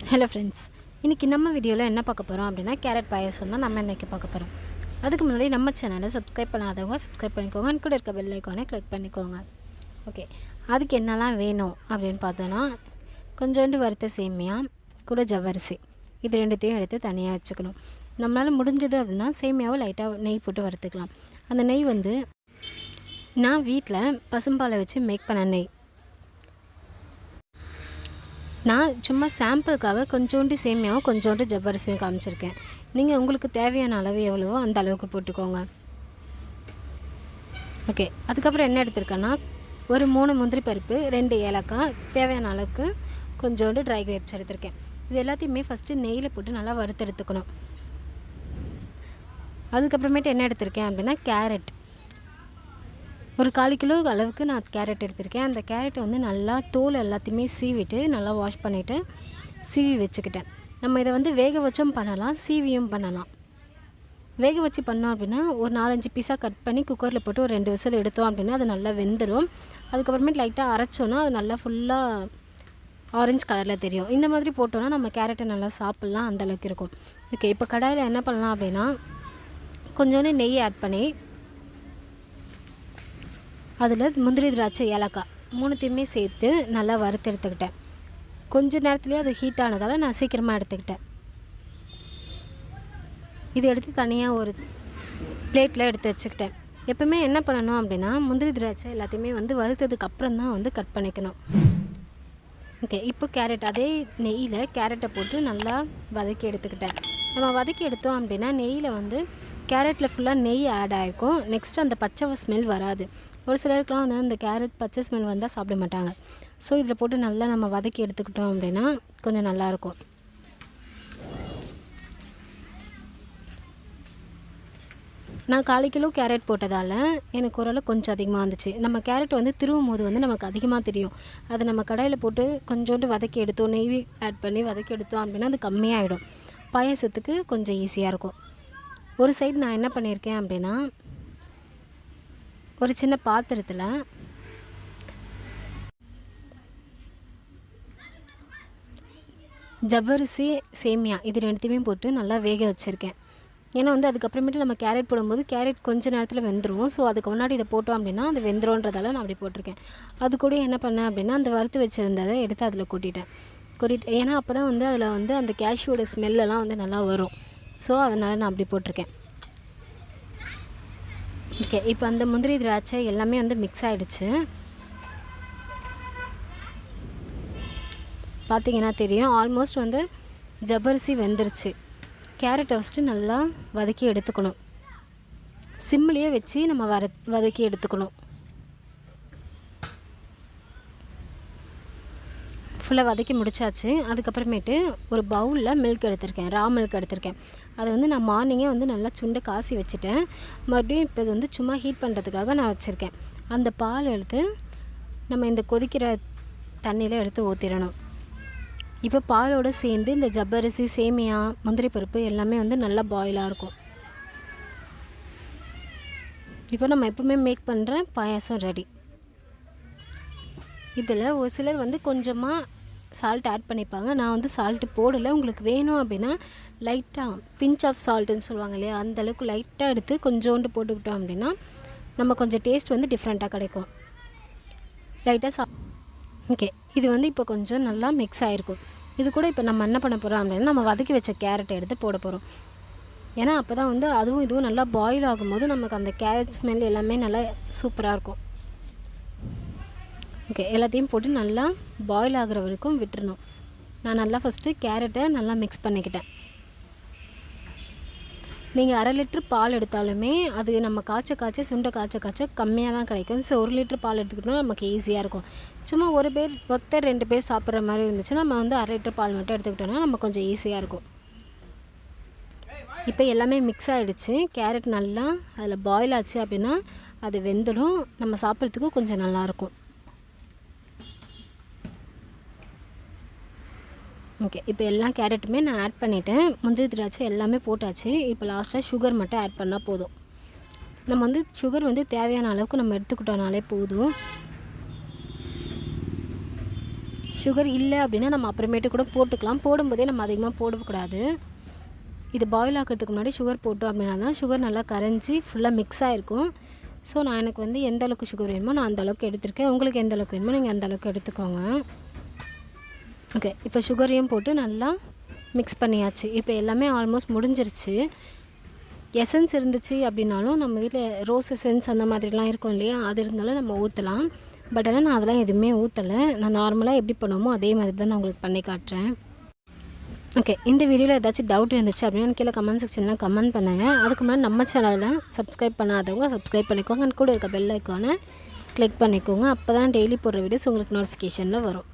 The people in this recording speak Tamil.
ஹலோ ஃப்ரெண்ட்ஸ், இன்றைக்கி நம்ம வீடியோவில் என்ன பார்க்க போகிறோம் அப்படின்னா கேரட் பாயாசம் தான் நம்ம இன்றைக்கி பார்க்க போகிறோம். அதுக்கு முன்னாடி நம்ம சேனலை சப்ஸ்கிரைப் பண்ணாதவங்க சப்ஸ்கிரைப் பண்ணிக்கோங்க, கூட இருக்க பெல் ஐக்கானை கிளிக் பண்ணிக்கோங்க. ஓகே, அதுக்கு என்னெல்லாம் வேணும் அப்படின்னு பார்த்தோன்னா, கொஞ்சோண்டு வறுத்த சேமியா கூட ஜவ்வரிசி, இது ரெண்டுத்தையும் எடுத்து தனியாக வச்சுக்கணும். நம்மளால் முடிஞ்சது அப்படின்னா சேமியாவை லைட்டாக நெய் போட்டு வறுத்துக்கலாம். அந்த நெய் வந்து நான் வீட்டில் பசும்பாலை வச்சு மேக் பண்ண நெய். நான் சும்மா சாம்பிளுக்காக கொஞ்சோண்டு சேமியாவும் கொஞ்சோண்டு ஜவ்வரிசியும் காமிச்சிருக்கேன். நீங்கள் உங்களுக்கு தேவையான அளவு எவ்வளவோ அந்த அளவுக்கு போட்டுக்கோங்க. ஓகே, அதுக்கப்புறம் என்ன எடுத்திருக்கேன்னா, ஒரு 3 முந்திரி பருப்பு, 2 ஏலக்காய், தேவையான அளவுக்கு கொஞ்சோண்டு ட்ரை கிரேப்ஸ் எடுத்திருக்கேன். இது எல்லாத்தையுமே ஃபஸ்ட்டு நெய்யில் போட்டு நல்லா வறுத்தெடுத்துக்கணும். அதுக்கப்புறமேட்டு என்ன எடுத்திருக்கேன் அப்படின்னா, கேரட் ஒரு 1/4 கிலோ அளவுக்கு நான் கேரட் எடுத்திருக்கேன். அந்த கேரட்டை வந்து நல்லா தோல் எல்லாத்தையுமே சீவிட்டு நல்லா வாஷ் பண்ணிவிட்டு சீவி வச்சுக்கிட்டேன். நம்ம இதை வந்து வேக வச்சும் பண்ணலாம், சீவியும் பண்ணலாம். வேக வச்சு பண்ணோம் அப்படின்னா ஒரு 4-5 பீஸாக கட் பண்ணி குக்கரில் போட்டு ஒரு 2 விசில் எடுத்தோம் அப்படின்னா அது நல்லா வெந்துடும். அதுக்கப்புறமேட்டு லைட்டாக அரைச்சோன்னா அது நல்லா ஃபுல்லாக ஆரஞ்சு கலரில் தெரியும். இந்த மாதிரி போட்டோன்னா நம்ம கேரட்டை நல்லா சாப்பிட்லாம், அந்தளவுக்கு இருக்கும். ஓகே, இப்போ கடாயில் என்ன பண்ணலாம் அப்படின்னா, கொஞ்சோண்டு நெய் ஆட் பண்ணி அதில் முந்திரி, திராட்சை, ஏலக்காய் 3த்தையுமே சேர்த்து நல்லா வறுத்து எடுத்துக்கிட்டேன். கொஞ்ச நேரத்துலேயே அது ஹீட் ஆனதால் நான் சீக்கிரமாக எடுத்துக்கிட்டேன். இது எடுத்து தனியாக ஒரு பிளேட்டில் எடுத்து வச்சுக்கிட்டேன். எப்பவுமே என்ன பண்ணணும் அப்படின்னா, முந்திரி, திராட்சை எல்லாத்தையுமே வந்து வறுத்ததுக்கு அப்புறம் தான் வந்து கட் பண்ணிக்கணும். ஓகே, இப்போ கேரட் அதே நெய்யில் கேரட்டை போட்டு நல்லா வதக்கி எடுத்துக்கிட்டேன். நம்ம வதக்கி எடுத்தோம் அப்படின்னா நெய்யில் வந்து கேரட்டில் ஃபுல்லாக நெய் ஆட் ஆகிருக்கும். நெக்ஸ்ட்டு அந்த பச்சை ஸ்மெல் வராது. ஒரு சிலருக்குலாம் வந்து அந்த கேரட் பச்சை ஸ்மெல் வந்தால் சாப்பிட மாட்டாங்க. ஸோ இதில் போட்டு நல்லா நம்ம வதக்கி எடுத்துக்கிட்டோம் அப்படின்னா கொஞ்சம் நல்லாயிருக்கும். நான் 1/4 கிலோ கேரட் போட்டதால் எனக்கு ஓரளவு கொஞ்சம் அதிகமாக வந்துச்சு. நம்ம கேரட் வந்து திருவும் போது வந்து நமக்கு அதிகமாக தெரியும். அதை நம்ம கடாயில் போட்டு கொஞ்சோண்டு வதக்கி எடுத்தோம், நெய் ஆட் பண்ணி வதக்கி எடுத்தோம் அப்படின்னா அது கம்மியாகிடும். பாயாசத்துக்கு கொஞ்சம் ஈஸியாக இருக்கும். ஒரு சைடு நான் என்ன பண்ணியிருக்கேன் அப்படின்னா, ஒரு சின்ன பாத்திரத்தில் ஜவ்வரிசி, சேமியா இது ரெண்டுத்தையுமே போட்டு நல்லா வேக வச்சுருக்கேன். ஏன்னா வந்து அதுக்கப்புறமேட்டு நம்ம கேரட் போடும்போது கேரட் கொஞ்சம் நேரத்தில் வெந்துடும். ஸோ அதுக்கு முன்னாடி இதை போட்டோம் அப்படின்னா அது வெந்துருன்றதால நான் அப்படி போட்டிருக்கேன். அது கூட என்ன பண்ணேன் அப்படின்னா, அந்த வறுத்து வச்சுருந்ததை எடுத்து அதில் கொட்டிட்டேன். ஏன்னா அப்போ தான் வந்து அதில் வந்து அந்த கேஷ்யூவோட ஸ்மெல்லெல்லாம் வந்து நல்லா வரும். ஸோ அதனால் நான் அப்படி போட்டிருக்கேன். ஓகே, இப்போ அந்த முந்திரி, திராட்சை எல்லாமே வந்து மிக்ஸ் ஆகிடுச்சு. பார்த்திங்கன்னா தெரியும், ஆல்மோஸ்ட் வந்து ஜவ்வரிசி வெந்துருச்சு. கேரட்டை ஃபஸ்ட்டு நல்லா வதக்கி எடுத்துக்கணும். சிம்லேயே வச்சு நம்ம வதக்கி எடுத்துக்கணும். ஃபுல்லாக வதக்கி முடிச்சாச்சு. அதுக்கப்புறமேட்டு ஒரு பவுலில் மில்க் எடுத்திருக்கேன், ரா மில்க் எடுத்திருக்கேன். அதை வந்து நான் மார்னிங்கே வந்து நல்லா சுண்டை காசி வச்சுட்டேன். மறுபடியும் இப்போ இது வந்து சும்மா ஹீட் பண்ணுறதுக்காக நான் வச்சுருக்கேன். அந்த பால் எடுத்து நம்ம இந்த கொதிக்கிற தண்ணியில் எடுத்து ஊற்றிடணும். இப்போ பாலோடு சேர்ந்து இந்த ஜவ்வரிசி, சேமியா, முந்திரி பருப்பு எல்லாமே வந்து நல்லா பாயிலாக இருக்கும். இப்போ நம்ம எப்பவுமே மேக் பண்ணுற பாயாசம் ரெடி. இதில் ஒரு சிலர் வந்து கொஞ்சமாக சால்ட் ஆட் பண்ணிப்பாங்க. நான் வந்து சால்ட்டு போடலை. உங்களுக்கு வேணும் அப்படின்னா லைட்டாக பிஞ்ச் ஆஃப் சால்ட்டுன்னு சொல்லுவாங்க இல்லையா, அந்தளவுக்கு லைட்டாக எடுத்து கொஞ்சோண்டு போட்டுக்கிட்டோம் அப்படின்னா நம்ம கொஞ்சம் டேஸ்ட் வந்து டிஃப்ரெண்ட்டாக கிடைக்கும். லைட்டாக ஓகே, இது வந்து இப்போ கொஞ்சம் நல்லா மிக்ஸ் ஆகிருக்கும். இது கூட இப்போ நம்ம என்ன பண்ண போகிறோம் அப்படின்னா, நம்ம வதக்கி வச்ச கேரட்டை எடுத்து போட போகிறோம். ஏன்னா அப்போ தான் வந்து அதுவும் இதுவும் நல்லா பாயில் ஆகும்போது நமக்கு அந்த கேரட் ஸ்மெல் எல்லாமே நல்லா சூப்பராக இருக்கும். ஓகே, எல்லாத்தையும் போட்டு நல்லா பாயில் ஆகிற வரைக்கும் விட்டுறணும். நான் நல்லா ஃபஸ்ட்டு கேரட்டை நல்லா மிக்ஸ் பண்ணிக்கிட்டேன். நீங்கள் 1/2 லிட்டர் பால் எடுத்தாலுமே அது நம்ம காய்ச்ச சுண்டை காய்ச்ச கம்மியாக தான் கிடைக்கும். ஸோ 1 லிட்டர் பால் எடுத்துக்கிட்டோம்னா நமக்கு ஈஸியாக இருக்கும். சும்மா ஒரு பேர் 2 பேர் சாப்பிட்ற மாதிரி இருந்துச்சுன்னா நம்ம வந்து 1/2 லிட்டர் பால் மட்டும் எடுத்துக்கிட்டோம்னா நம்ம கொஞ்சம் ஈஸியாக இருக்கும். இப்போ எல்லாமே மிக்ஸ் ஆகிடுச்சு. கேரட் நல்லா அதில் பாயில் ஆச்சு அப்படின்னா அது வெந்துடும். நம்ம சாப்பிட்றதுக்கும் கொஞ்சம் நல்லாயிருக்கும். ஓகே, இப்போ எல்லா கேரட்டுமே நான் ஆட் பண்ணிவிட்டேன். முந்திரி, திராட்சை எல்லாமே போட்டாச்சு. இப்போ லாஸ்ட்டாக சுகர் மட்டும் ஆட் பண்ணால் போதும். நம்ம வந்து சுகர் வந்து தேவையான அளவுக்கு நம்ம எடுத்துக்கிட்டோனாலே போதும். சுகர் இல்லை அப்படின்னா நம்ம அப்புறமேட்டு கூட போட்டுக்கலாம். போடும்போதே நம்ம அதிகமாக போடக்கூடாது. இது பாயில் ஆக்கிறதுக்கு முன்னாடி சுகர் போட்டோம் அப்படின்னா தான் சுகர் நல்லா கரைஞ்சி ஃபுல்லாக மிக்ஸ் ஆகிருக்கும். ஸோ நான் எனக்கு வந்து எந்த அளவுக்கு சுகர் வேணுமோ நான் அந்த அளவுக்கு எடுத்திருக்கேன். உங்களுக்கு எந்த அளவுக்கு வேணுமோ நீங்கள் அந்த அளவுக்கு எடுத்துக்கோங்க. ஓகே, இப்போ சுகரையும் போட்டு நல்லா மிக்ஸ் பண்ணியாச்சு. இப்போ எல்லாமே ஆல்மோஸ்ட் முடிஞ்சிருச்சு. எசன்ஸ் இருந்துச்சு அப்படின்னாலும் நம்ம வீட்டில் ரோஸ் எசன்ஸ் அந்த மாதிரிலாம் இருக்கும் இல்லையா, அது இருந்தாலும் நம்ம ஊற்றலாம். பட் ஆனால் நான் அதெல்லாம் எதுவுமே ஊற்றலை. நான் நார்மலாக எப்படி பண்ணுவோமோ அதே மாதிரி தான் நான் உங்களுக்கு பண்ணி காட்டுறேன். ஓகே, இந்த வீடியோவில் ஏதாச்சும் டவுட் இருந்துச்சு அப்படின்னா கீழே கமெண்ட் செக்ஷனில் கமெண்ட் பண்ணுங்கள். அதுக்கு முன்னாடி நம்ம சேனலை சப்ஸ்கிரைப் பண்ணாதவங்க சப்ஸ்கிரைப் பண்ணிக்கோங்க. கூட இருக்க பெல் ஐக்கானை கிளிக் பண்ணிக்கோங்க. அப்போ தான் டெய்லி போடுற வீடியோஸ் உங்களுக்கு நோட்டிஃபிகேஷனில் வரும்.